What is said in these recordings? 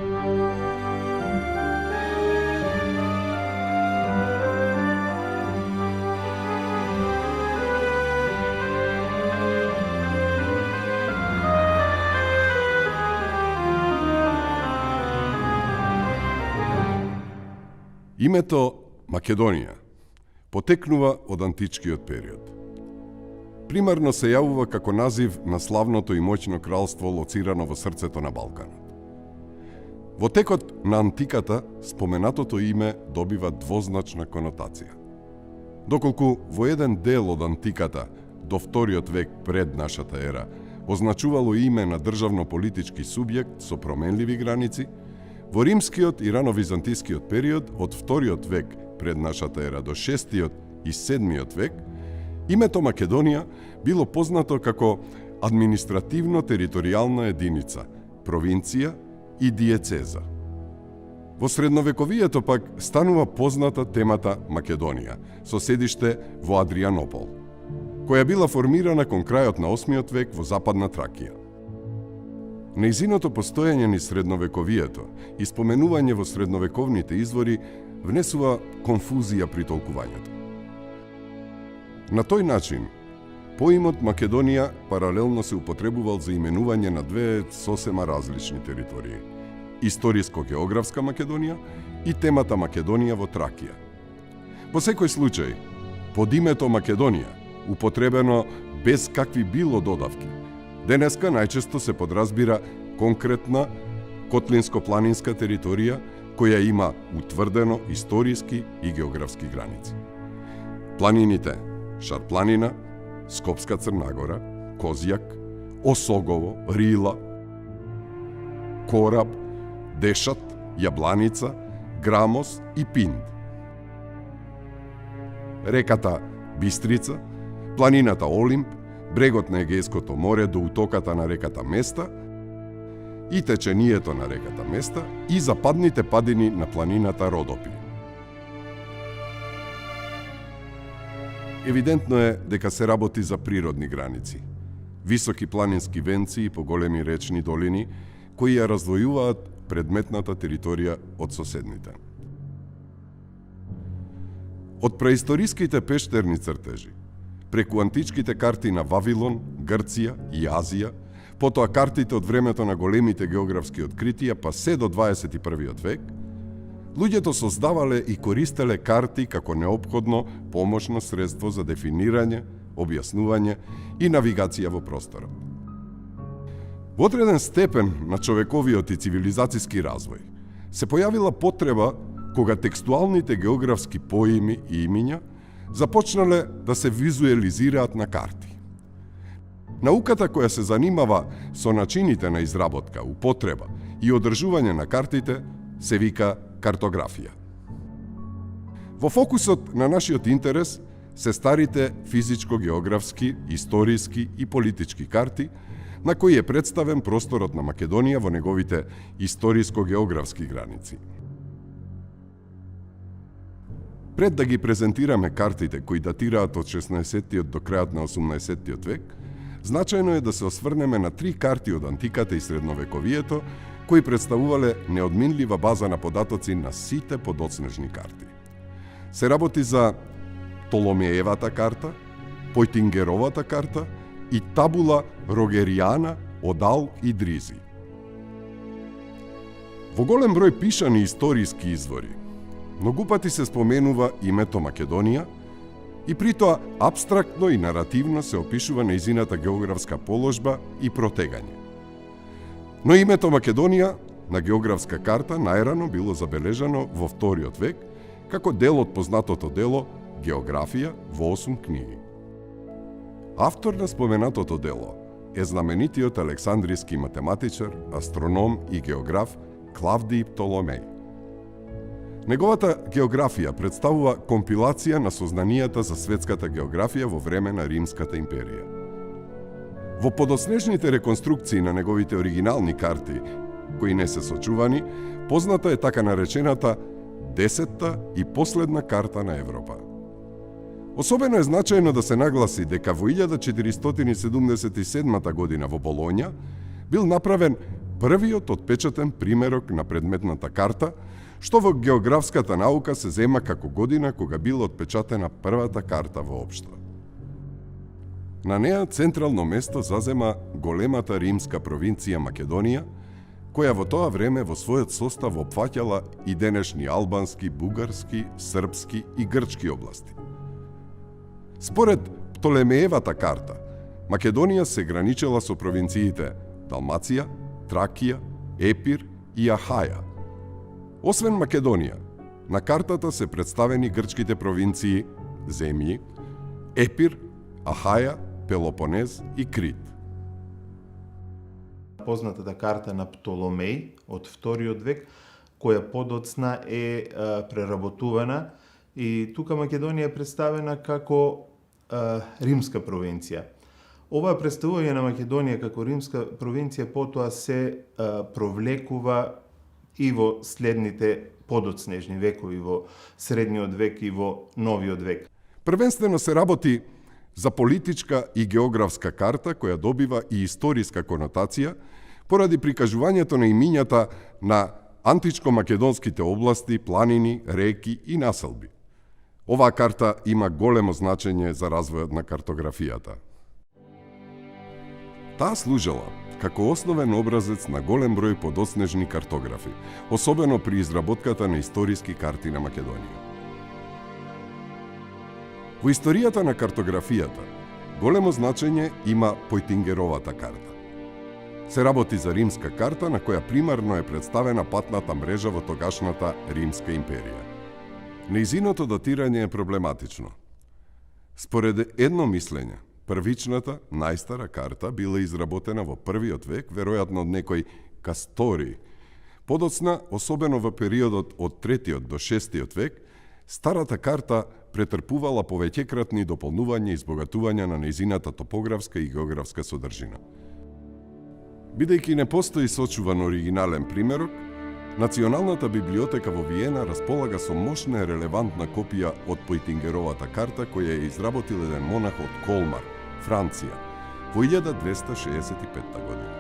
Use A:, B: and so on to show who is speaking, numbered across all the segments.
A: Името Македонија потекнува од античкиот период. Примарно се јавува како назив на славното и моќно кралство лоцирано во срцето на Балканот. Во текот на антиката споменатото име добива двозначна конотација. Доколку во еден дел од антиката до вториот век пред нашата ера означувало име на државно-политички субјект со променливи граници, во римскиот и рано-византискиот период од вториот век пред нашата ера до 6-тиот и 7-миот век, името Македонија било познато како административно-територијална единица, провинција и диецеза. Во средновековието пак станува позната темата Македонија, со седиште во Адрианопол, која била формирана кон крајот на 8-миот век во Западна Тракија. Нејзиното постоење низ средновековието и споменување во средновековните извори внесува конфузија при толкувањето. На тој начин, поимот Македонија паралелно се употребувал за именување на две сосема различни територии: историско-географска Македонија и темата Македонија во Тракија. Во секој случај, под името Македонија, употребено без какви било додавки, денеска најчесто се подразбира конкретна котлинско-планинска територија која има утврдено историски и географски граници. Планините Шарпланина, Скопска Црнагора, Козјак, Осогово, Рила, Кораб, Дешат, Јабланица, Грамос и Пинд. Реката Бистрица, планината Олимп, брегот на Егејското море до утоката на реката Места и течението на реката Места и западните падини на планината Родопи. Евидентно е дека се работи за природни граници, високи планински венци и поголеми речни долини кои ја раздвојуваат предметната територија од соседните. Од преисториските пештерни цртежи, преку античките карти на Вавилон, Грција и Азија, потоа картите од времето на големите географски откритија, па се до 21. век, луѓето создавале и користеле карти како неопходно помошно средство за дефинирање, објаснување и навигација во просторот. Во одреден степен на човековиот и цивилизацијски развој се појавила потреба кога текстуалните географски поими и имиња започнале да се визуелизираат на карти. Науката која се занимава со начините на изработка, употреба и одржување на картите се вика картографија. Во фокусот на нашиот интерес се старите физичко-географски, историски и политички карти на кои е представен просторот на Македонија во неговите историско-географски граници. Пред да ги презентираме картите кои датираат од 16-тиот до крајот на 18-тиот век, значајно е да се осврнеме на 3 карти од антиката и средновековието кои представувале неодминлива база на податоци на сите подоцнежни карти. Се работи за Толомеевата карта, Појтингеровата карта и табула Рогеријана од Ал и Дризи. Во голем број пишани историски извори, многу пати се споменува името Македонија и при тоа апстрактно и наративно се опишува нејзината географска положба и протегање. Но името Македонија на географска карта најрано било забележано во вториот век како дел од познатото дело Географија во 8 книги. Автор на споменатото дело е знаменитиот александриски математичар, астроном и географ Клавдиј Птоломеј. Неговата географија представува компилација на сознанијата за светската географија во време на Римската империја. Во подоснежните реконструкции на неговите оригинални карти, кои не се сочувани, позната е така наречената 10-та и последна карта на Европа. Особено е значајно да се нагласи дека во 1477 година во Болоња бил направен првиот отпечатен примерок на предметната карта, што во географската наука се зема како година кога била отпечатена првата карта воопшто. На неа централно место зазема големата римска провинција Македонија, која во тоа време во својот состав опфаќала и денешни албански, бугарски, српски и грчки области. Според Птолемеевата карта, Македонија се граничела со провинциите Далмација, Тракија, Епир и Ахаја. Освен Македонија, на картата се представени грчките провинции земји Епир, Ахаја, Пелопонез и Крит.
B: Познатата карта на Птоломеј од вториот век, која подоцна е преработувана и тука Македонија е представена како римска провинција. Ова представување на Македонија како римска провинција потоа се провлекува и во следните подоцнежни векови, во средниот век и во новиот век.
A: Првенствено се работи за политичка и географска карта која добива и историска конотација поради прикажувањето на имињата на античко-македонските области, планини, реки и населби. Оваа карта има големо значење за развојот на картографијата. Таа служела како основен образец на голем број подоцнежни картографи, особено при изработката на историски карти на Македонија. Во историјата на картографијата, големо значење има Појтингеровата карта. Се работи за римска карта на која примарно е представена патната мрежа во тогашната Римска империја. Нејзиното датирање е проблематично. Според едно мислење, првичната, најстара карта била изработена во првиот век, веројатно од некој Кастори. Подоцна, особено во периодот од 3 до 6 век, старата карта претрпувала повеќекратни дополнувања и избогатувања на нејзината топографска и географска содржина. Бидејќи не постои сочуван оригинален примерок, Националната библиотека во Виена располага со мощна и релевантна копија од Појтингеровата карта која ја изработил еден монах од Колмар, Франција, во 1265 година.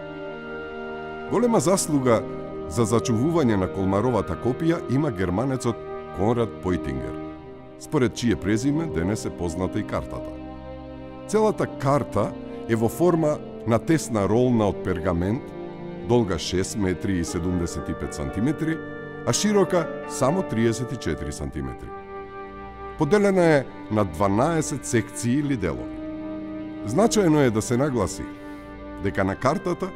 A: Голема заслуга за зачувување на Колмаровата копија има германецот Конрад Појтингер, според чие презиме денес е позната и картата. Целата карта е во форма на тесна ролна од пергамент, долга 6 метри и 75 сантиметри, а широка само 34 сантиметри. Поделена е на 12 секции или делови. Значајно е да се нагласи дека на картата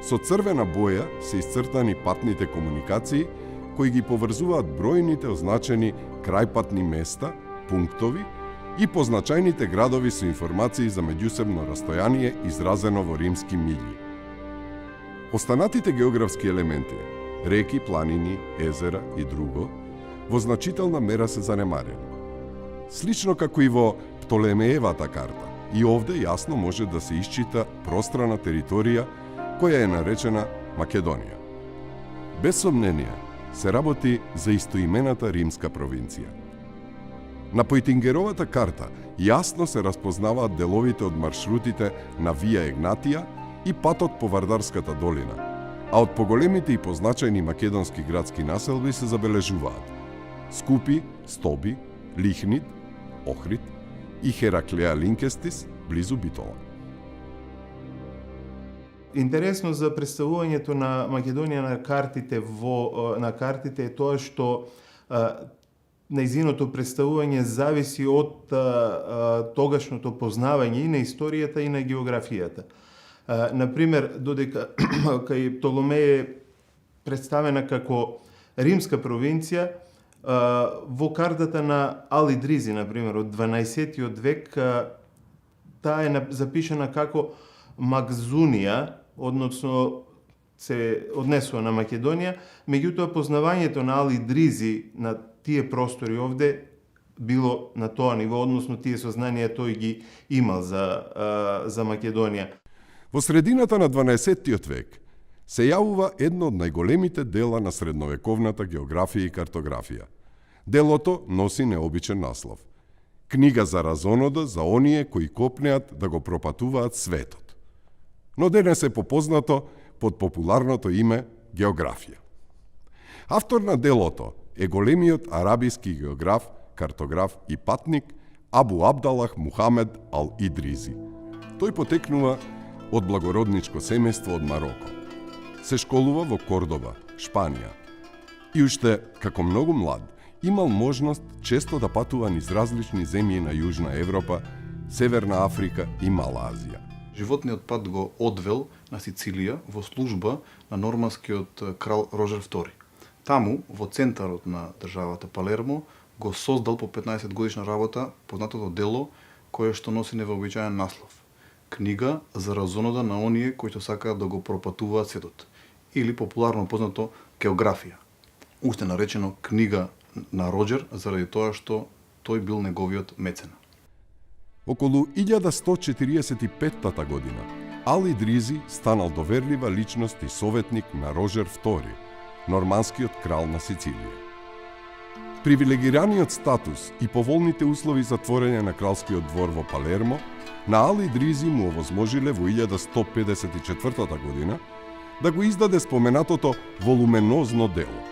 A: со црвена боја се исцртани патните комуникации кои ги поврзуваат бројните означени крајпатни места, пунктови и позначајните градови со информации за меѓусебно растојание изразено во римски милји. Останатите географски елементи, реки, планини, езера и друго, во значителна мера се занемарени. Слично како и во Птолемеевата карта, и овде јасно може да се исчита пространа територија која е наречена Македонија. Без сомнение, се работи за истоимената римска провинција. На Појтингеровата карта јасно се распознаваат деловите од маршрутите на Вија Егнатија и патот по Вардарската долина, а од поголемите и позначајни македонски градски населби се забележуваат Скупи, Стоби, Лихнид, Охрид и Хераклеа Линкестис, близу Битола.
B: Интересно за представувањето на Македонија на картите е тоа што нејзиното представување зависи од тогашното познавање и на историјата и на географијата. Например, додека кај Птоломеј е представена како римска провинција, во картата на Алидризи, например, од 12 век, таа е запишана како Макзунија, односно се однесува на Македонија, меѓутоа познавањето на Алидризи на тие простори овде било на тоа ниво, односно тие сознанија тој ги имал за Македонија.
A: Во средината на 12 век се јавува едно од најголемите дела на средновековната географија и картографија. Делото носи необичен наслов. Книга за разонода за оние кои копнеат да го пропатуваат светот. Но денес е попознато под популарното име географија. Автор на делото е големиот арабиски географ, картограф и патник Абу Абдалах Мухамед ал-Идризи. Тој потекнува од благородничко семејство од Мароко. Се школува во Кордоба, Шпанија. И уште како многу млад имал можност често да патува низ различни земји на Јужна Европа, Северна Африка и Мала Азија.
C: Животниот пат го одвел на Сицилија во служба на норманскиот крал Рожер II. Таму, во центарот на државата Палермо, го создал по 15 годишна работа познатото дело кое што носи невообичаен наслов. Книга за разонода на оние кои што сакаат да го пропатуваат светот, или популарно познато географија. Уште наречено книга на Роџер заради тоа што тој бил неговиот мецена.
A: Околу 1145 година Ал-Идризи станал доверлива личност и советник на Рожер II, норманскиот крал на Сицилија. Привилегираниот статус и поволните услови за творење на кралскиот двор во Палермо на Ал-Идризи му овозможиле во 1154 година да го издаде споменатото волуменозно дело.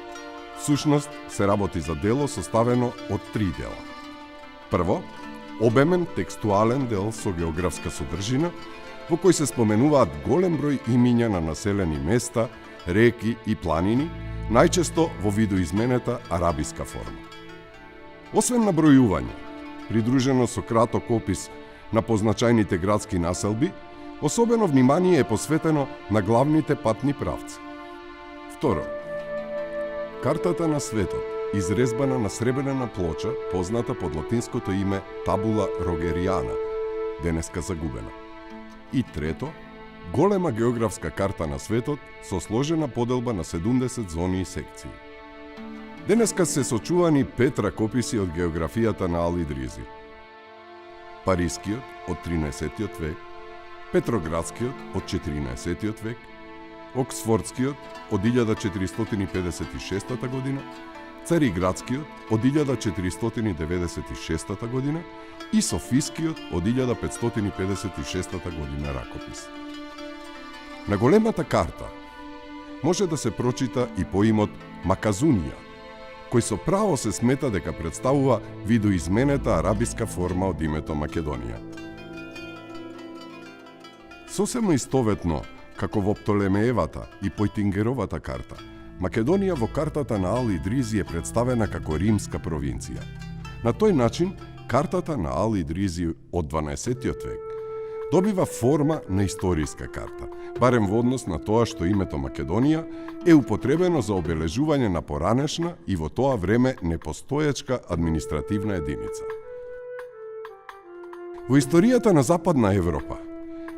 A: Всушност се работи за дело составено од 3 дела. Прво, обемен текстуален дел со географска содржина, во кој се споменуваат голем број имиња на населени места, реки и планини, најчесто во видоизменета арабиска форма. Освен набројување, придружено со краток опис на позначајните градски населби, особено внимание е посветено на главните патни правци. Второ, картата на светот, изрезбана на сребрена плоча, позната под латинското име Табула Рогериана, денеска загубена. И трето, голема географска карта на светот со сложена поделба на 70 зони и секции. Денеска се сочувани 5 ракописи од географијата на Ал-Идризи. Парискиот од 13 век, Петроградскиот од 14 век, Оксфордскиот од 1456 година, Цариградскиот од 1496 година и Софискиот од 1556 година ракопис. На големата карта може да се прочита и поимот Маказунија, кој со право се смета дека представува видоизменета арабиска форма од името Македонија. Сосема истоветно, како во Птолемеевата и Појтингеровата карта, Македонија во картата на Ал-Идризи е представена како римска провинција. На тој начин, картата на Ал-Идризи од 12 век добива форма на историска карта, барем во однос на тоа што името Македонија е употребено за обележување на поранешна и во тоа време непостоечка административна единица. Во историјата на Западна Европа,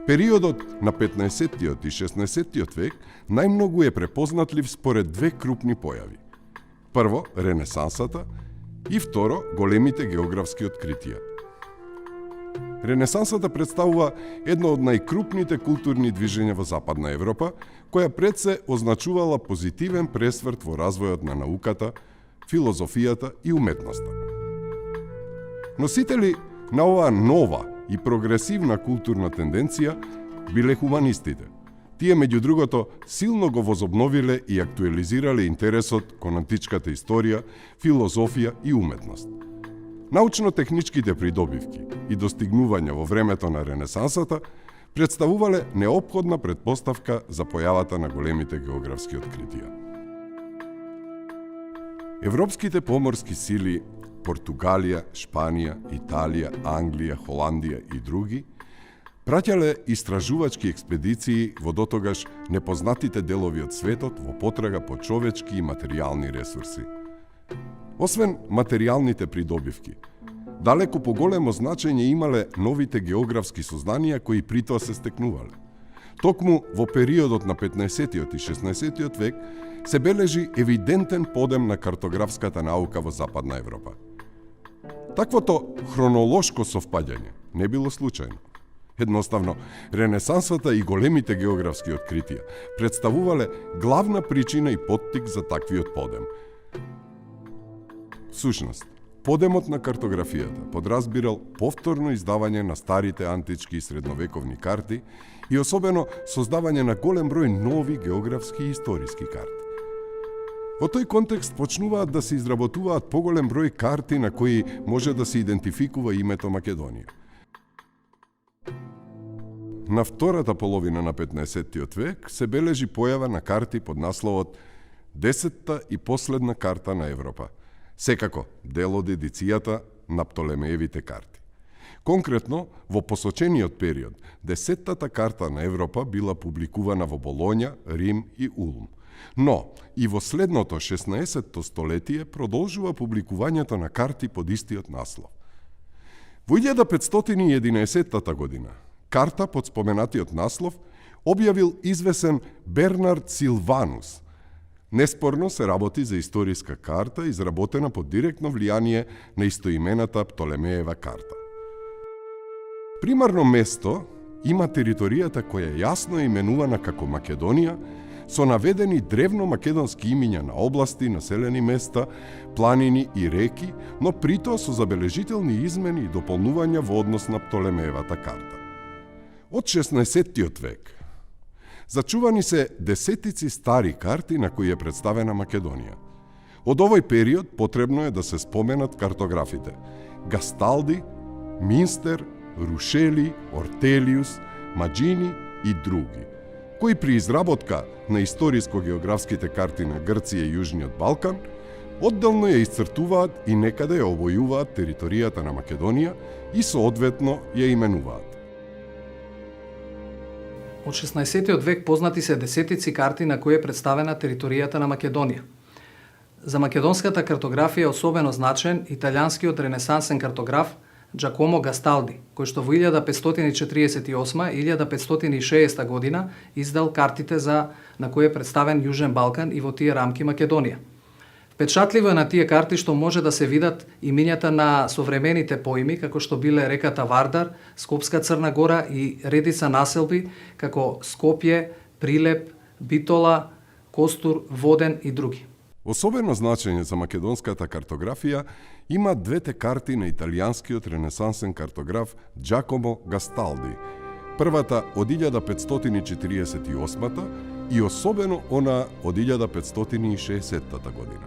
A: периодот на 15-тиот и 16-тиот век најмногу е препознатлив според две крупни појави. Прво, Ренесансата и второ, големите географски откритија. Ренесансата представува едно од најкрупните културни движења во Западна Европа, која пред се означувала позитивен пресврт во развојот на науката, филозофијата и уметноста. Носители на оваа нова и прогресивна културна тенденција биле хуманистите. Тие, меѓу другото, силно го возобновиле и актуализирале интересот кон античката историја, филозофија и уметност. Научно-техничките придобивки и достигнувања во времето на Ренесансата представувале неопходна претпоставка за појавата на големите географски откритија. Европските поморски сили Португалија, Шпанија, Италија, Англија, Холандија и други праќале истражувачки експедиции во дотогаш непознатите делови од светот во потрага по човечки и материјални ресурси. Освен материјалните придобивки, далеку поголемо значење имале новите географски сознанија кои при тоа се стекнувале. Токму во периодот на 15-тиот и 16-тиот век се бележи евидентен подем на картографската наука во Западна Европа. Таквото хронолошко совпаѓање не било случајно. Едноставно, Ренесансата и големите географски откритија представувале главна причина и поттик за таквиот подем. Всушност, Подемот на картографијата подразбирал повторно издавање на старите антички и средновековни карти и особено создавање на голем број нови географски и историски карти. Во тој контекст почнуваат да се изработуваат поголем број карти на кои може да се идентификува името Македонија. На втората половина на 15-тиот век се бележи појава на карти под насловот «Десетта и последна карта на Европа», секако дел од едицијата на Птолемеевите карти. Конкретно, во посочениот период, 10-тата карта на Европа била публикувана во Болоња, Рим и Улм. Но и во следното 16-то столетие продолжува публикувањето на карти под истиот наслов. Во 1511 година, карта под споменатиот наслов објавил извесен Бернард Силванус. Неспорно се работи за историска карта изработена под директно влијание на истоимената Птолемеева карта. Примарно место има територијата која е јасно именувана како Македонија, со наведени древно македонски имиња на области, населени места, планини и реки, но притоа со забележителни измени и дополнувања во однос на Птолемеевата карта. Од 16-тиот век зачувани се десетици стари карти на кои е представена Македонија. Од овој период потребно е да се споменат картографите Гасталди, Минстер, Рушели, Ортелиус, Маджини и други, кои при изработка на историско-географските карти на Грција и Јужниот Балкан, одделно ја исцртуваат и некаде ја обојуваат територијата на Македонија и соодветно ја именуваат.
D: Од 16-тиот век познати се десетици карти на кои е представена територијата на Македонија. За македонската картографија е особено значен италијанскиот ренесансен картограф Джакомо Гасталди, кој што во 1548-1560 година издал картите на кои е представен Јужен Балкан и во тие рамки Македонија. Впечатливо е на тие карти што може да се видат имињата на современите поими, како што биле реката Вардар, Скопска Црна Гора и редица населби, како Скопје, Прилеп, Битола, Костур, Воден и други.
A: Особено значење за македонската картографија има двете карти на италијанскиот ренесансен картограф Джакомо Гасталди. Првата од 1548 и особено она од 1560 година.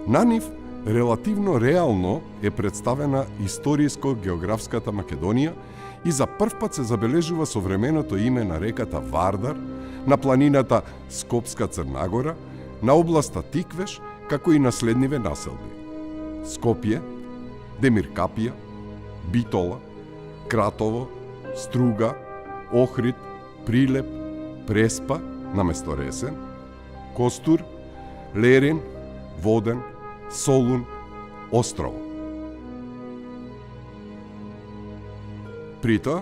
A: На нив релативно реално е представена историско-географската Македонија и за првпат се забележува современото име на реката Вардар, на планината Скопска Црна Гора, на областа Тиквеш, како и наследниве населби. Скопје, Демиркапија, Битола, Кратово, Струга, Охрид, Прилеп, Преспа, наместо Ресен, Костур, Лерин, Воден, Солун, Острово. Притоа,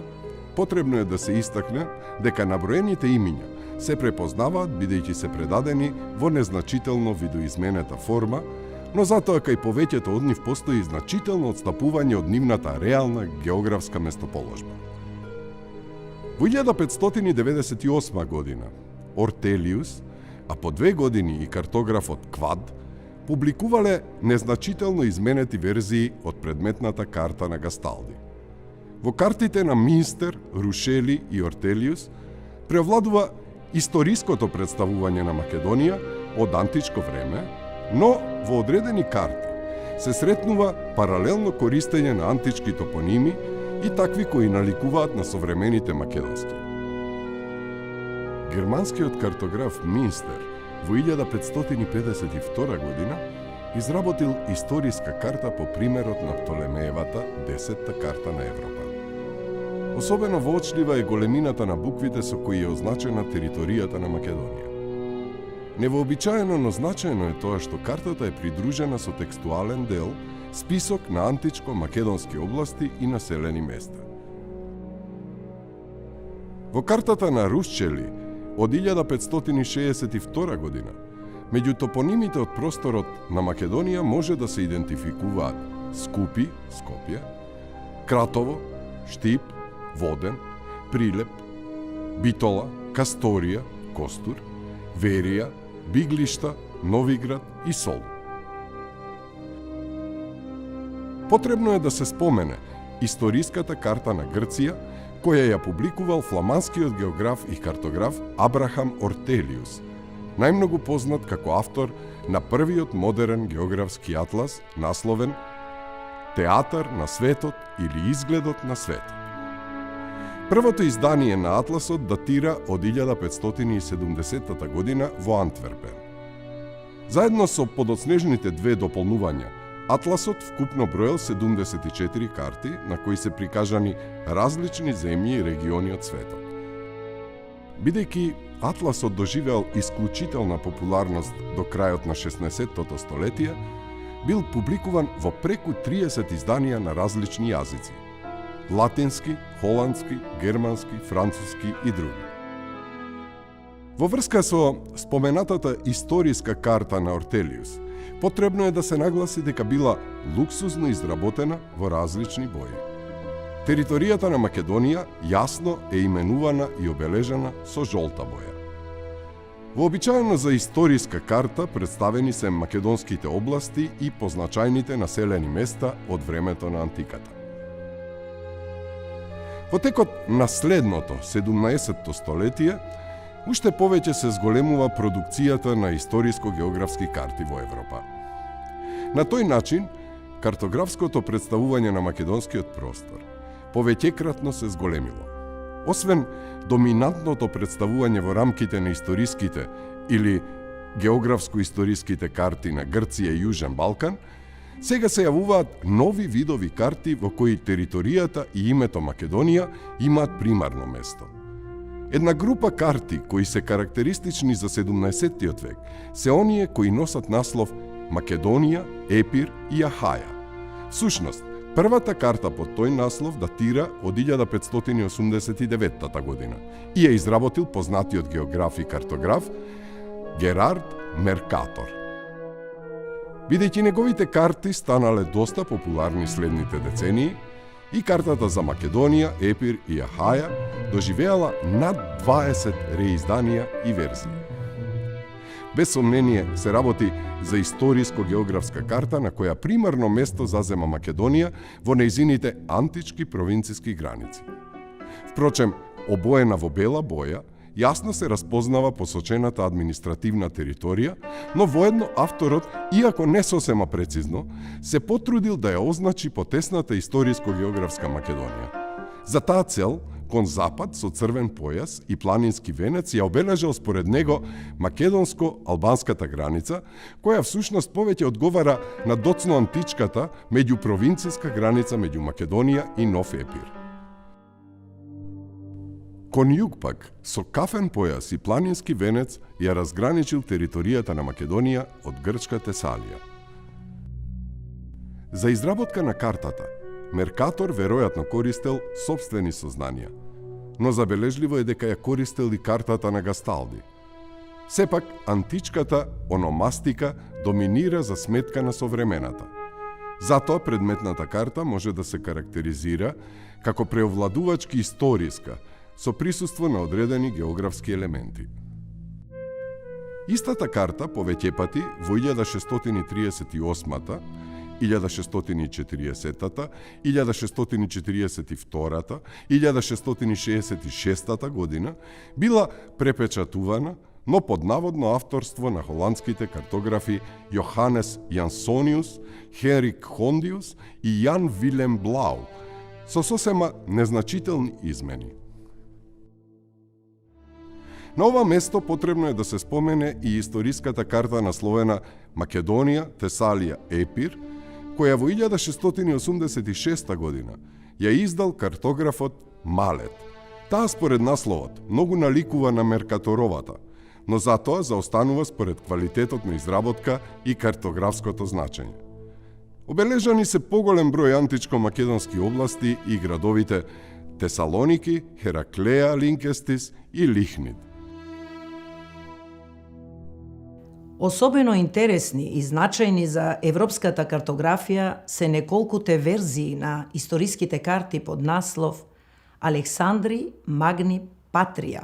A: потребно е да се истакне дека наброените имиња се препознаваат бидејќи се предадени во незначително видоизменета форма, но затоа кај повеќето од нив постои значително отстапување од нивната реална географска местоположба. Во 1598 година Ортелиус, а по 2 години и картографот Квад, публикувале незначително изменети верзии од предметната карта на Гасталди. Во картите на Минстер, Рушели и Ортелиус преовладува историското представување на Македонија од античко време, но во одредени карти се сретнува паралелно користење на антички топоними и такви кои наликуваат на современите македонски. Германскиот картограф Минстер во 1552 година изработил историска карта по примерот на Птолемеевата 10-та карта на Европа. Особено воочлива е големината на буквите со кои е означена територијата на Македонија. Невообичаено, но значајно е тоа што картата е придружена со текстуален дел, список на античко-македонски области и населени места. Во картата на Рушчели од 1562 година, меѓу топонимите од просторот на Македонија може да се идентификуваат Скупи, Скопје, Кратово, Штип, Воден, Прилеп, Битола, Касторија, Костур, Верија, Биглишта, Новиград и Солун. Потребно е да се спомене историската карта на Грција, која ја публикувал фламандскиот географ и картограф Абрахам Ортелиус, најмногу познат како автор на првиот модерен географски атлас, насловен Театар на светот или Изгледот на светот. Првото издание на атласот датира од 1570 година во Антверпен. Заедно со подоцнежните две дополнувања, атласот вкупно броел 74 карти на кои се прикажани различни земји и региони од светот. Бидејќи атласот доживеал исклучителна популарност до крајот на 16-тото столетие, бил публикуван во преку 30 изданија на различни јазици – латински, холандски, германски, француски и други. Во врска со споменатата историска карта на Ортелиус, потребно е да се нагласи дека била луксузно изработена во различни бои. Територијата на Македонија јасно е именувана и обележана со жолта боја. Вообичаено за историска карта представени се македонските области и позначајните населени места од времето на антиката. Во текот на следното 17-то столетие, уште повеќе се зголемува продукцијата на историско-географски карти во Европа. На тој начин, картографското представување на македонскиот простор повеќекратно се зголемило. Освен доминантното представување во рамките на историските или географско-историските карти на Грција и Јужен Балкан, сега се јавуваат нови видови карти во кои територијата и името Македонија имаат примарно место. Една група карти кои се карактеристични за 17-тиот век се оние кои носат наслов Македонија, Епир и Ахаја. Всушност, првата карта под тој наслов датира од 1589 година и ја изработил познатиот географ и картограф Герард Меркатор. Бидејќи неговите карти станале доста популарни следните децении, и картата за Македонија, Епир и Ахаја доживеала над 20 реизданија и верзии. Без сомнение се работи за историско-географска карта на која примарно место зазема Македонија во нејзините антички провинциски граници. Впрочем, обоена во бела боја, јасно се распознава посочената административна територија, но воедно авторот, иако не сосема прецизно, се потрудил да ја означи потесната историско-географска Македонија. За таа цел, кон запад со црвен појас и планински венец ја обележал според него македонско-албанската граница, која всушност повеќе одговара на доцно античката меѓупровинциска граница меѓу Македонија и Нов Епир. Кон југ пак, со кафен појас и планински венец ја разграничил територијата на Македонија од грчка Тесалија. За изработка на картата, Меркатор веројатно користел сопствени сознанија, но забележливо е дека ја користел и картата на Гасталди. Сепак, античката ономастика доминира за сметка на современата. Затоа предметната карта може да се карактеризира како преовладувачки историска, со присуство на одредени географски елементи. Истата карта повеќе пати во 1638-та, 1640-та, 1642-та, 1666-та година била препечатувана, но под наводно авторство на холандските картографи Јоханес Јансониус, Хенрик Хондиус и Јан Вилем Блау, со сосема незначителни измени. На ова место потребно е да се спомене и историската карта насловена Македонија, Тесалија, Епир, која во 1686 година ја издал картографот Малет. Таа според насловот многу наликува на Меркаторовата, но затоа заостанува според квалитетот на изработка и картографското значење. Обележани се поголем број античко-македонски области и градовите Тесалоники, Хераклеа, Линкестис и Лихнид.
E: Особено интересни и значајни за европската картографија се неколкуте верзии на историските карти под наслов Александри Магни Патрија,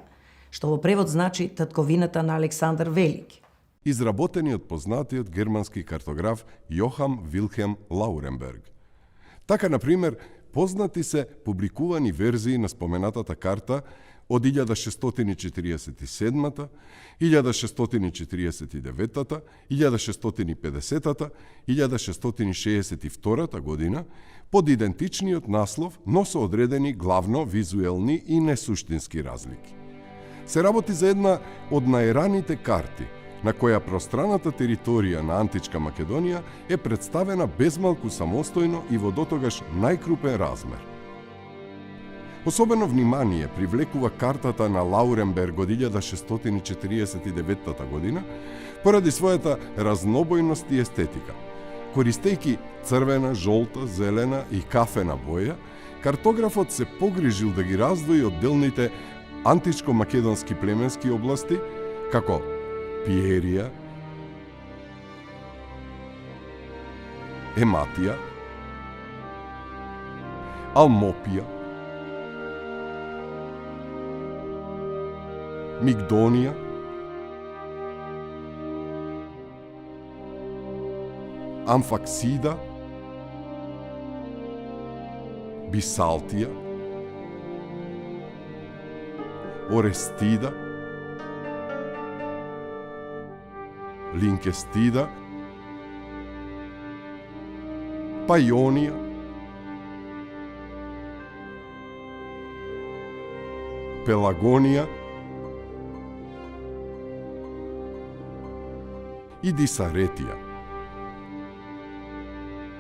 E: што во превод значи татковината на Александар Велики.
A: Изработени од познатиот германски картограф Јохам Вилхем Лауренберг. Така, например, познати се публикувани верзии на споменатата карта од 1647, 1649, 1650, 1662 година под идентичниот наслов, но со одредени главно визуелни и несуштински разлики. Се работи за една од најраните карти, на која пространата територија на античка Македонија е представена безмалку самостојно и во дотогаш најкрупен размер. Особено внимание привлекува картата на Лауренберг од 1649 година поради својата разнобојност и естетика. Користејќи црвена, жолта, зелена и кафена боја, картографот се погрижил да ги раздвои одделните античко-македонски племенски области, како Пиерија, Ематија, Алмопија, Мигдонија, Амфаксида, Бисалтија, Орестида, Линкестида, Пајонија, Пелагонија и Дисаретија.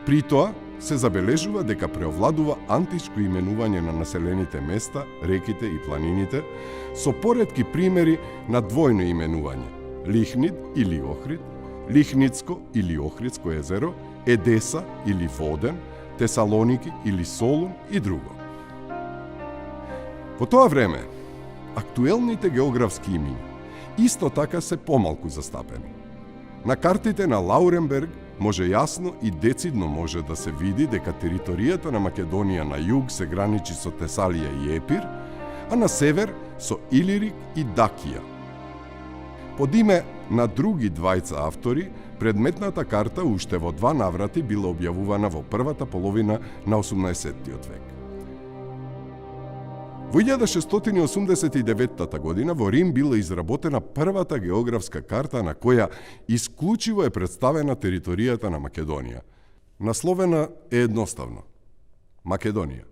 A: При тоа се забележува дека преовладува античко именување на населените места, реките и планините, со поретки примери на двојно именување: Лихнид или Охрид, Лихнидско или Охридско езеро, Едеса или Воден, Тесалоники или Солун и друго. Во тоа време, актуелните географски имиња исто така се помалку застапени. На картите на Лауренберг може јасно и децидно може да се види дека територијата на Македонија на југ се граничи со Тесалија и Епир, а на север со Илирик и Дакија. Под име на други двајца автори, предметната карта уште во два наврати била објавувана во првата половина на 18-тиот век. Во 1689 година во Рим била изработена првата географска карта на која исклучиво е представена територијата на Македонија. Насловена е едноставно – Македонија.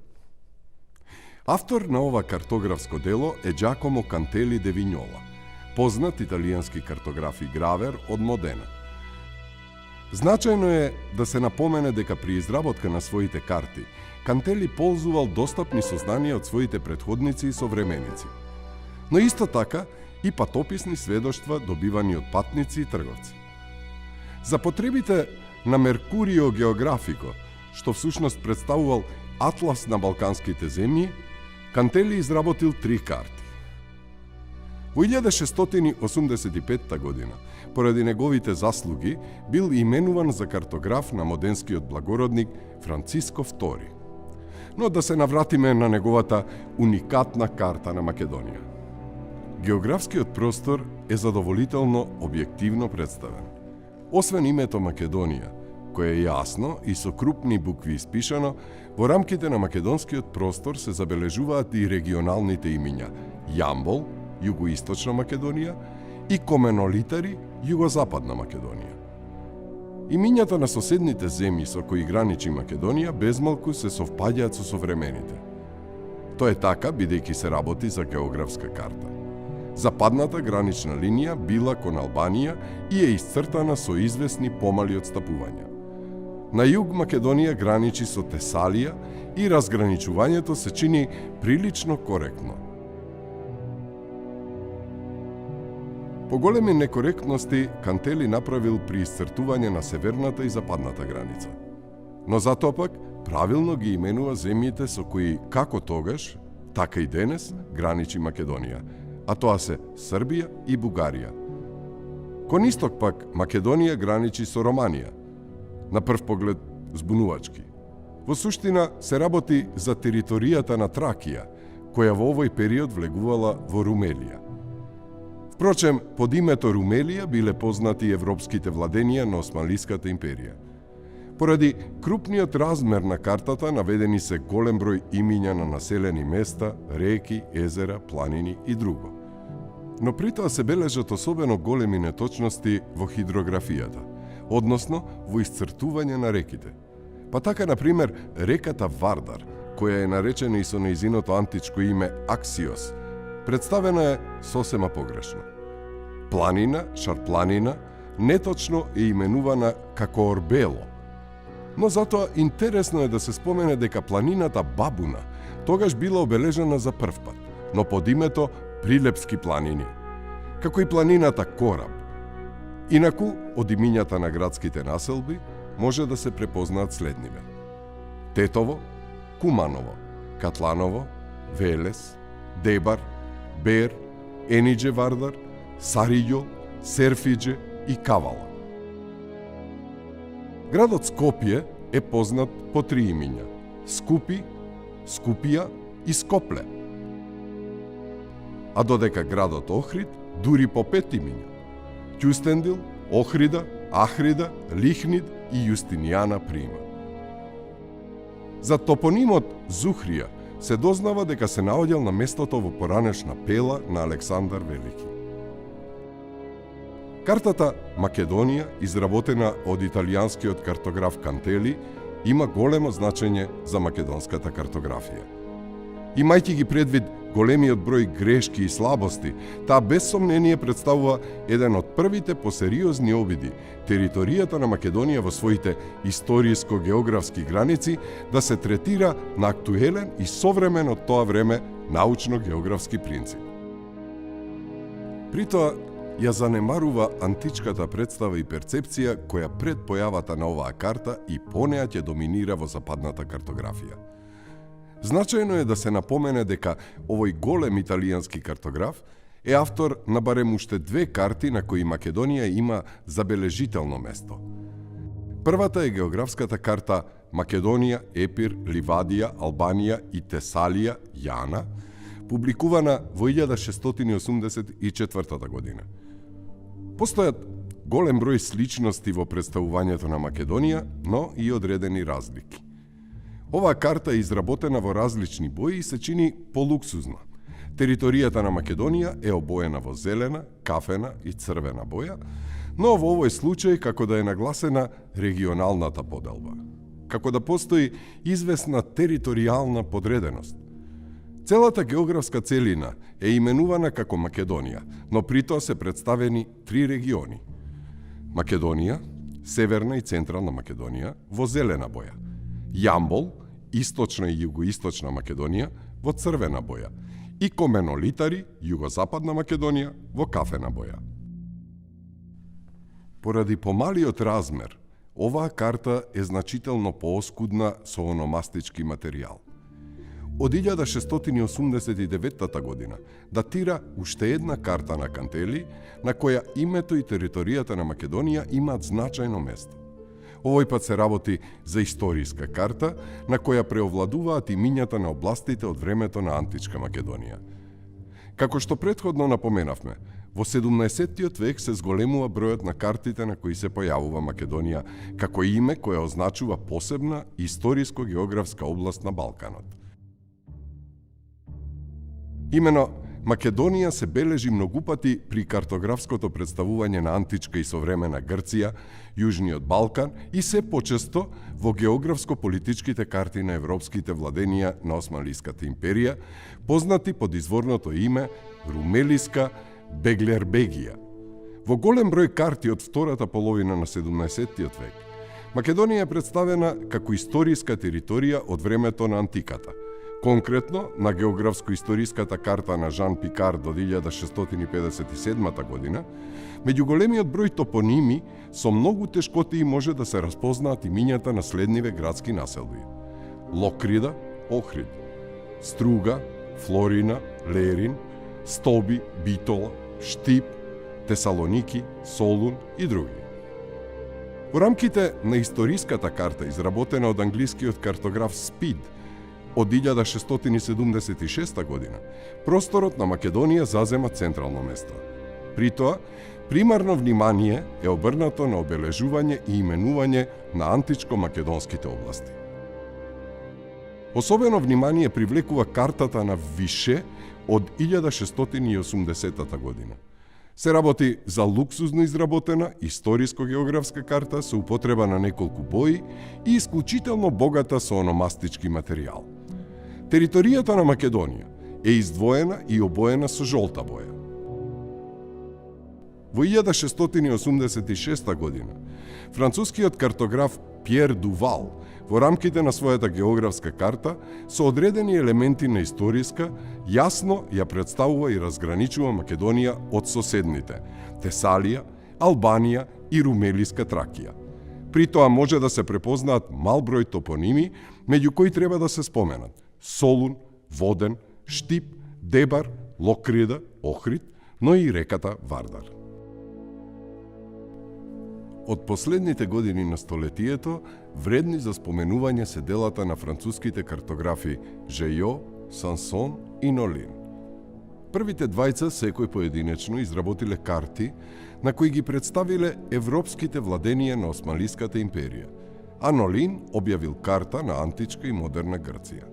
A: Автор на ова картографско дело е Джакомо Кантели де Виньола, познат италијански картограф и гравер од Модена. Значајно е да се напомене дека при изработка на своите карти Кантели ползувал достапни сознанија од своите претходници и современици, но исто така и патописни сведоштва добивани од патници и трговци. За потребите на Меркурио Географико, што всушност представувал атлас на балканските земји, Кантели изработил 3 карти. Во 1685 година, поради неговите заслуги, бил именуван за картограф на моденскиот благородник Франциско II. Но да се навратиме на неговата уникатна карта на Македонија. Географскиот простор е задоволително објективно представен. Освен името Македонија, кое е јасно и со крупни букви испишано, во рамките на македонскиот простор се забележуваат и регионалните имиња Јамбол, Југоисточна Македонија, и Коменолитари, Југозападна Македонија. Имињата на соседните земји со кои граничи Македонија безмалку се совпаѓаат со современите. Тоа е така бидејќи се работи за географска карта. Западната гранична линија била кон Албанија и е исцртана со известни помали отстапувања. На југ Македонија граничи со Тесалија и разграничувањето се чини прилично коректно. Поголеми некоректности Кантели направил при исцртување на северната и западната граница. Но затоа пак правилно ги именува земјите со кои како тогаш, така и денес граничи Македонија, а тоа се Србија и Бугарија. Кон исток пак Македонија граничи со Романија, на прв поглед збунувачки. Во суштина се работи за територијата на Тракија, која во овој период влегувала во Румелија. Впрочем, под името Румелија биле познати европските владења на Османлиската империја. Поради крупниот размер на картата наведени се голем број имиња на населени места, реки, езера, планини и друго. Но при тоа се бележат особено големи неточности во хидрографијата, односно во исцртување на реките. Па така, например, реката Вардар, која е наречена и со нејзиното античко име Аксиос, представена е сосема погрешно. Планина, Шарпланина, неточно е именувана како Орбело. Но затоа интересно е да се спомене дека планината Бабуна тогаш била обележена за прв пат, но под името Прилепски планини, како и планината Кораб. Инаку, од имињата на градските населби може да се препознаат следниве: Тетово, Куманово, Катланово, Велес, Дебар, Бер, Енидже Вардар, Сариѓо, Серфиџе и Кавала. Градот Скопје е познат по три имиња: Скупи, Скупија и Скопле. А додека градот Охрид дури по 5 имиња: Ќустендил, Охрида, Ахрида, Лихнид и Јустинијана Прима. За топонимот Зухрија се дознава дека се наоѓал на местото во поранешна Пела на Александар Велики. Картата Македонија, изработена од италијанскиот картограф Кантели, има големо значење за македонската картографија. Имајќи ги предвид големиот број грешки и слабости, таа без сомнение представува еден од првите посериозни обиди територијата на Македонија во своите историско-географски граници да се третира на актуелен и современ од тоа време научно-географски принцип. При тоа, ја занемарува античката представа и перцепција која пред појавата на оваа карта и понеја ќе доминира во западната картографија. Значајно е да се напомене дека овој голем италијански картограф е автор на барем уште две карти на кои Македонија има забележително место. Првата е географската карта Македонија, Епир, Ливадија, Албанија и Тесалија, Јана, публикувана во 1684 година. Постојат голем број сличности во представувањето на Македонија, но и одредени разлики. Оваа карта е изработена во различни бои и се чини полуксузна. Територијата на Македонија е обоена во зелена, кафена и црвена боја, но во овој случај како да е нагласена регионалната поделба, како да постои известна територијална подреденост. Целата географска целина е именувана како Македонија, но при тоа се представени три региони: Македонија, Северна и Централна Македонија во зелена боја, Јамбол, Источна и Југоисточна Македонија во црвена боја и Коменолитари, Југозападна Македонија во кафена боја. Поради помалиот размер, оваа карта е значително пооскудна со ономастички материјал. Од 1689 година датира уште една карта на Кантели, на која името и територијата на Македонија имаат значајно место. Овој пат се работи за историска карта, на која преовладуваат имињата на областите од времето на античка Македонија. Како што претходно напоменавме, во 17-тиот век се зголемува бројот на картите на кои се појавува Македонија, како име кое означува посебна историско-географска област на Балканот. Имено, Македонија се бележи многу пати при картографското представување на античка и современа Грција, Јужниот Балкан и се почесто во географско-политичките карти на европските владенија на Османлиската империја, познати под изворното име Румелиска Беглербегија. Во голем број карти од втората половина на 17-тиот век, Македонија е представена како историска територија од времето на антиката. Конкретно, на географско-историската карта на Жан Пикар до 1657 година, меѓу големиот број топоними, со многу тешкотии може да се разпознаат имињата на следниве градски населби: Локрида, Охрид, Струга, Флорина, Лерин, Стоби, Битола, Штип, Тесалоники, Солун и други. Во рамките на историската карта, изработена од англискиот картограф Спид, од 1676 година, просторот на Македонија зазема централно место. При тоа, Примарно внимание е обрнато на обележување и именување на античко-македонските области. Особено внимание привлекува картата на Више од 1680 година. Се работи за луксузно изработена историско-географска карта со употреба на неколку бои и исклучително богата со ономастички материјал. Територијата на Македонија е издвоена и обоена со жолта боја. Во 1686 година, францускиот картограф Пьер Дувал во рамките на својата географска карта со одредени елементи на историска, јасно ја представува и разграничува Македонија од соседните Тесалија, Албанија и Румелиска Тракија. При тоа може да се препознаат мал број топоними, меѓу кои треба да се споменат Солун, Воден, Штип, Дебар, Локрида, Охрид, но и реката Вардар. Од последните години на столетието, вредни за споменување се делата на француските картографи Жејо, Сансон и Нолин. Првите двајца секој поединечно изработиле карти на кои ги представиле европските владенија на Османлиската империја, а Нолин објавил карта на античка и модерна Грција.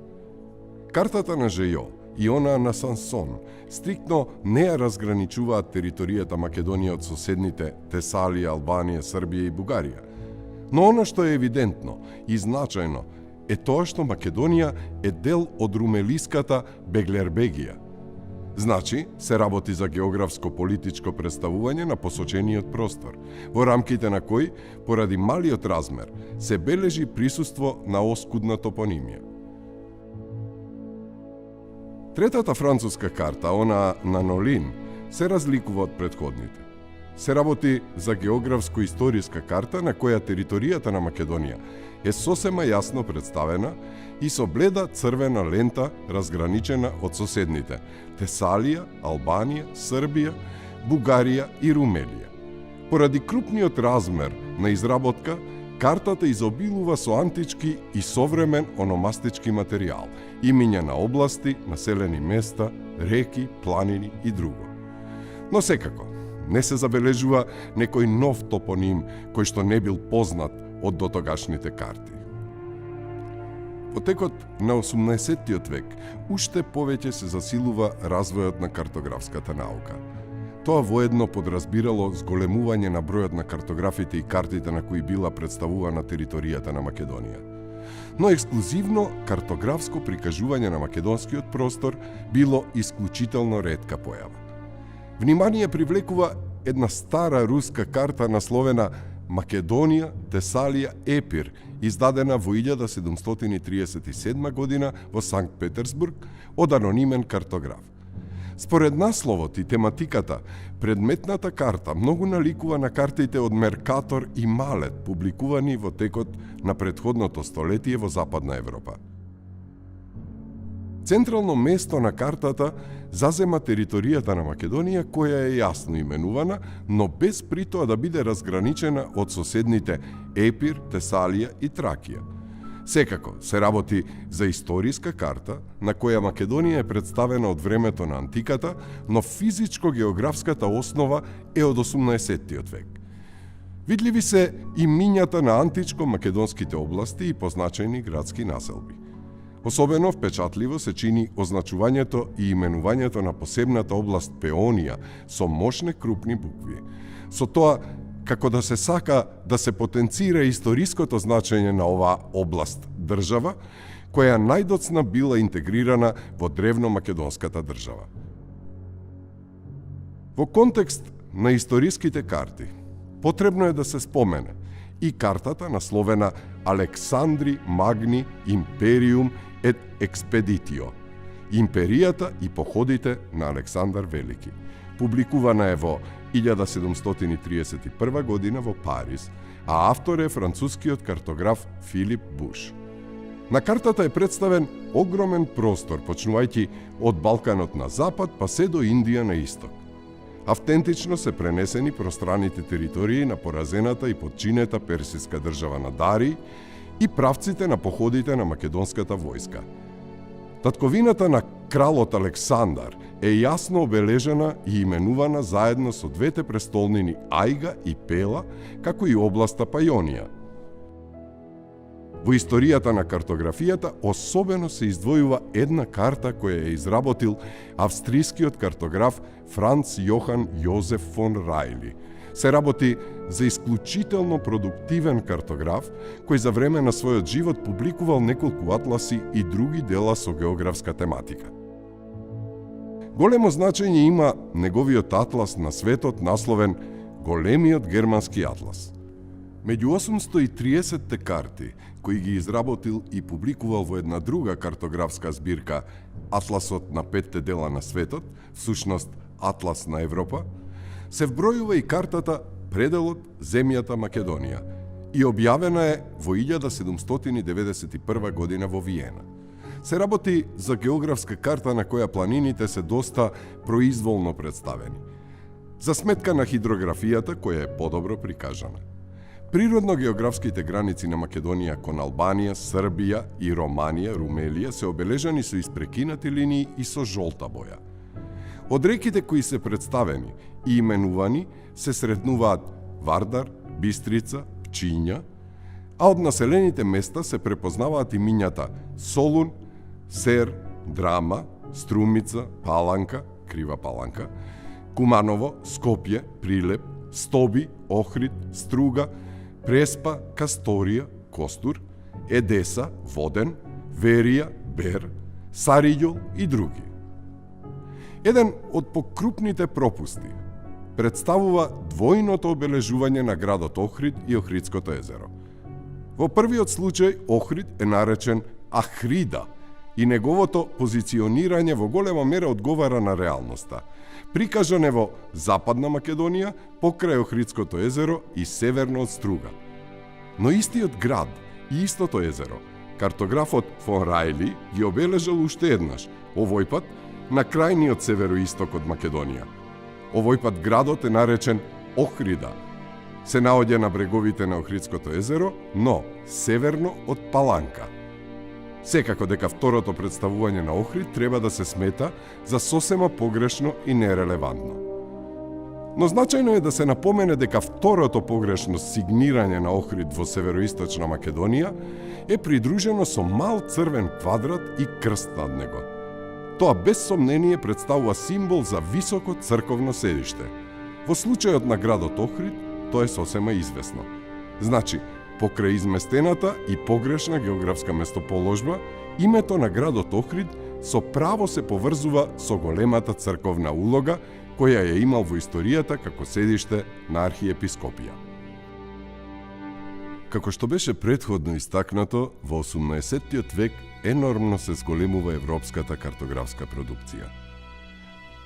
A: Картата на Жејо и она на Сансон стриктно не ја разграничуваат територијата Македонија од соседните Тесалија, Албанија, Србија и Бугарија. Но она што е евидентно и значајно е тоа што Македонија е дел од румелиската Беглербегија. Значи, се работи за географско-политичко представување на посочениот простор, во рамките на кој, поради малиот размер, се бележи присуство на оскудна топонимија. Третата француска карта, она на Нолин, се разликува од претходните. Се работи за географско-историска карта на која територијата на Македонија е сосема јасно представена и со бледа црвена лента разграничена од соседните Тесалија, Албанија, Србија, Бугарија и Румелија. Поради крупниот размер на изработка, картата изобилува со антички и современ ономастички материјал, имиња на области, населени места, реки, планини и друго. Но секако, не се забележува некој нов топоним кој што не бил познат од дотогашните карти. Во текот на 18-тиот век, уште повеќе се засилува развојот на картографската наука. Тоа воедно подразбирало зголемување на бројот на картографите и картите на кои била представувана територијата на Македонија. Но ексклузивно картографско прикажување на македонскиот простор било исклучително ретка појава. Внимание привлекува една стара руска карта насловена Македонија, Тесалија, Епир, издадена во 1737 година во Санкт Петерсбург од анонимен картограф. Според насловот и тематиката, предметната карта многу наликува на картите од Меркатор и Малет, публикувани во текот на претходното столетие во Западна Европа. Централно место на картата зазема територијата на Македонија, која е јасно именувана, но без при тоа да биде разграничена од соседните Епир, Тесалија и Тракија. Секако, се работи за историска карта на која Македонија е представена од времето на антиката, но физичко-географската основа е од 18-тиот век. Видливи се имињата на античко-македонските области и позначајни градски населби. Особено впечатливо се чини означувањето и именувањето на посебната област Пеонија со мощни крупни букви. Со тоа, како да се сака да се потенцира историското значење на оваа област држава, која најдоцна била интегрирана во древно-македонската држава. Во контекст на историските карти, потребно е да се спомене и картата насловена Александри Магни Империум et Expeditio, империјата и походите на Александар Велики. Публикувана е во 1731 година во Париз, а автор е францускиот картограф Филип Буш. На картата е представен огромен простор, почнувајќи од Балканот на запад па се до Индија на исток. Автентично се пренесени пространите територии на поразената и подчинета персиска држава на Дари и правците на походите на македонската војска. Татковината на кралот Александар е јасно обележена и именувана заедно со двете престолнини Ајга и Пела, како и областа Пајонија. Во историјата на картографијата особено се издвојува една карта која е изработил австрискиот картограф Франц Јохан Јозеф фон Рајли. Се работи за исклучително продуктивен картограф кој за време на својот живот публикувал неколку атласи и други дела со географска тематика. Големо значење има неговиот атлас на светот насловен Големиот германски атлас. Меѓу 830 карти кои ги изработил и публикувал во една друга картографска збирка Атласот на 5 дела на светот, всушност Атлас на Европа, се вбројува и картата Пределот земјата Македонија и објавена е во 1791 година во Виена. Се работи за географска карта на која планините се доста произволно представени, за сметка на хидрографијата која е подобро прикажана. Природно-географските граници на Македонија кон Албанија, Србија и Романија, Румелија се обележани со испрекинати линии и со жолта боја. Од реките кои се представени и именувани се сретнуваат Вардар, Бистрица, Пчиња, а од населените места се препознаваат имињата Солун, Сер, Драма, Струмица, Паланка, Крива Паланка, Куманово, Скопје, Прилеп, Стоби, Охрид, Струга, Преспа, Касторија, Костур, Едеса, Воден, Верија, Бер, Сариѓол и други. Еден од покрупните пропусти представува двојното обележување на градот Охрид и Охридското езеро. Во првиот случај Охрид е наречен Ахрида и неговото позиционирање во голема мера одговара на реалноста. Прикажан е во Западна Македонија, покрај Охридското езеро и северно од Струга. Но истиот град и истото езеро, картографот фон Рајли ги обележал уште еднаш, овој пат на крајниот североисток од Македонија. Овој пат градот е наречен Охрида. Се наоѓа на бреговите на Охридското езеро, но северно од Паланка. Секако дека второто представување на Охрид треба да се смета за сосема погрешно и нерелевантно. Но значајно е да се напомене дека второто погрешно сигнирање на Охрид во североисточна Македонија е придружено со мал црвен квадрат и крст над него. Тоа без сомнение представува символ за високо црковно седиште. Во случајот на градот Охрид, тоа е сосема известно. Значи, покрај изместената и погрешна географска местоположба, името на градот Охрид со право се поврзува со големата црковна улога која ја имал во историјата како седиште на архиепископија. Како што беше претходно истакнато, во 18 век енормно се зголемува европската картографска продукција.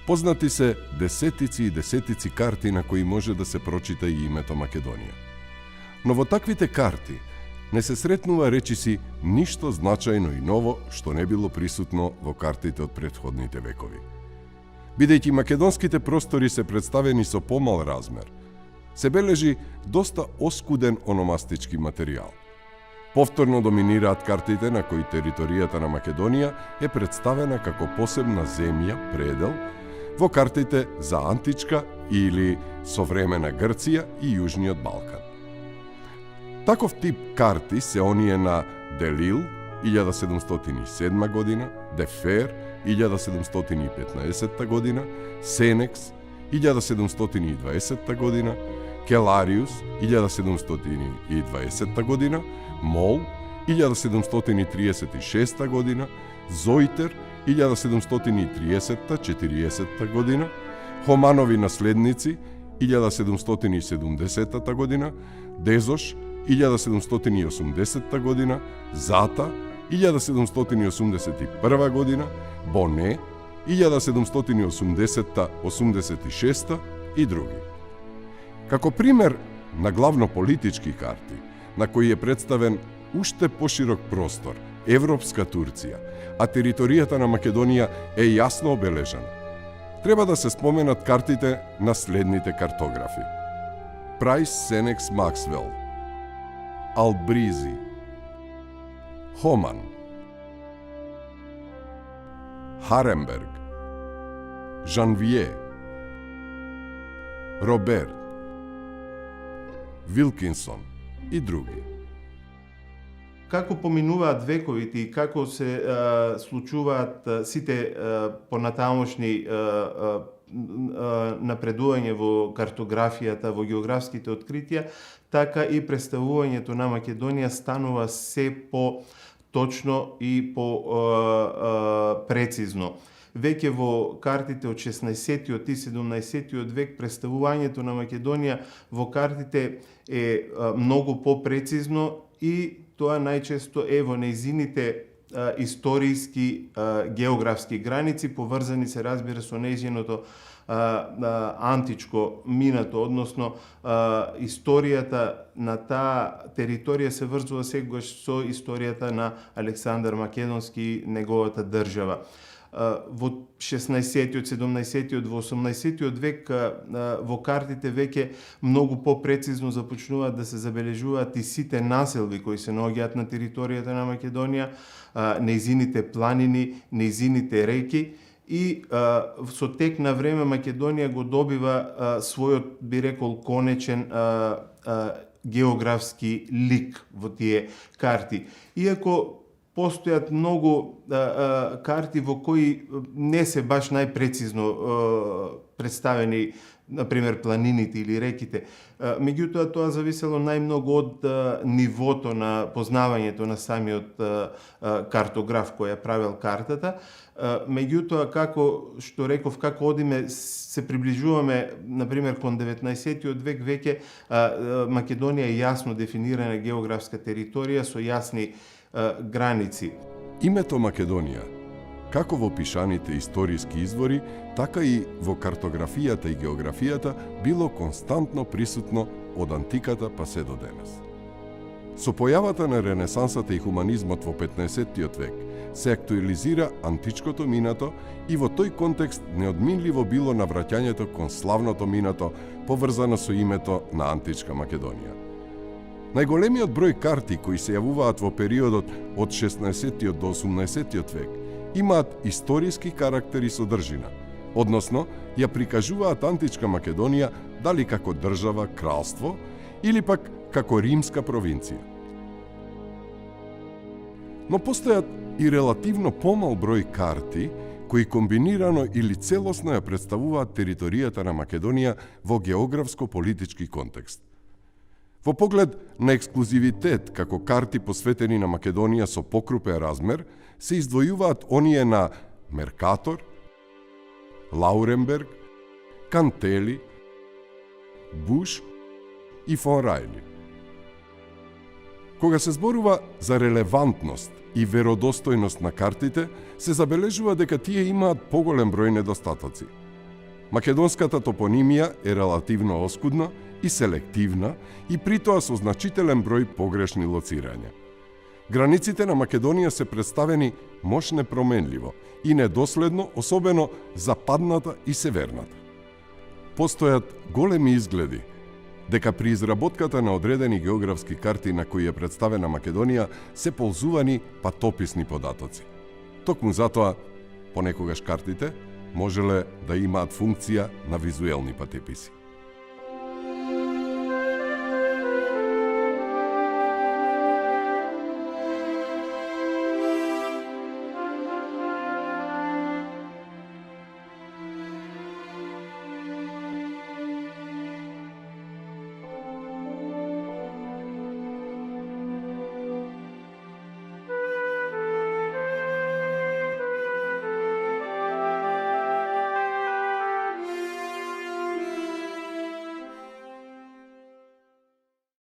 A: Познати се десетици и десетици карти на кои може да се прочита и името Македонија. Но во таквите карти не се сретнува речиси ништо значајно и ново што не било присутно во картите од претходните векови. Бидејќи македонските простори се представени со помал размер, се бележи доста оскуден ономастички материјал. Повторно доминираат картите на кои територијата на Македонија е представена како посебна земја, предел, во картите за античка или современа Грција и Јужниот Балкан. Таков тип карти се оние на Делил, 1707 година, Дефер, 1715 година, Сенекс, 1720 година, Келариус, 1720 година, Мол, 1736 година, Зойтер, 1730-40 година, Хоманови наследници, 1770 година, Дезош, 1780 година, Зата, 1781 година, Боне, 1780-86 и други. Како пример на главно политички карти, на кои е представен уште поширок простор, Европска Турција, а територијата на Македонија е јасно обележана, треба да се споменат картите на следните картографи: Прайс Сенекс Максвел, Албризи, Хоман, Харенберг, Жанвие, Роберт, Вилкинсон и други.
B: Како поминуваат вековите и како се случуваат сите понатамошни напредување во картографијата, во географските откритија, така и представувањето на Македонија станува се по точно и по прецизно. Веќе во картите од 16-тиот и 17-тиот век представувањето на Македонија во картите е многу попрецизно и тоа најчесто е во нејзините историски географски граници, поврзани се, разбира, со нејзиното античко минато, односно историјата на таа територија се врзува секогаш со историјата на Александар Македонски и неговата држава. Во 16-тиот, 17-тиот, во 18-тиот век во картите веќе многу попрецизно започнуваат да се забележуваат и сите населби кои се наоѓаат на територијата на Македонија, нејзините планини, нејзините реки, и со тек на време Македонија го добива својот, би рекол, конечен географски лик во тие карти. Иако постојат многу карти во кои не се баш најпрецизно представени, например, планините или реките. Меѓутоа, тоа зависело најмногу од нивото на познавањето на самиот картограф кој ја правел картата. Меѓутоа, како што реков, како одиме, се приближуваме, например, кон 19-тиот век, веќе Македонија е јасно дефинирана географска територија со јасни граници.
A: Името Македонија, како во пишаните историски извори, така и во картографијата и географијата, било константно присутно од антиката па се до денес. Со појавата на ренесансата и хуманизмот во 15-тиот век, се актуализира античкото минато и во тој контекст неодминливо било навраќањето кон славното минато поврзано со името на античка Македонија. Најголемиот број карти кои се јавуваат во периодот од 16-тиот до 18-тиот век имаат историски карактер и содржина, односно ја прикажуваат античка Македонија дали како држава, кралство или пак како римска провинција. Но постојат и релативно помал број карти кои комбинирано или целосно ја представуваат територијата на Македонија во географско-политички контекст. Во поглед на ексклузивитет како карти посветени на Македонија со покрупен размер, се издвојуваат оние на Меркатор, Лауренберг, Кантели, Буш и фон Рајли. Кога се зборува за релевантност и веродостојност на картите, се забележува дека тие имаат поголем број недостатоци. Македонската топонимија е релативно оскудна и селективна и притоа со значителен број погрешни лоцирања. Границите на Македонија се представени мош непроменливо и недоследно, особено западната и северната. Постојат големи изгледи дека при изработката на одредени географски карти на кои е представена Македонија се ползувани патописни податоци. Токму затоа, понекогаш картите можеле да имаат функција на визуелни патеписи.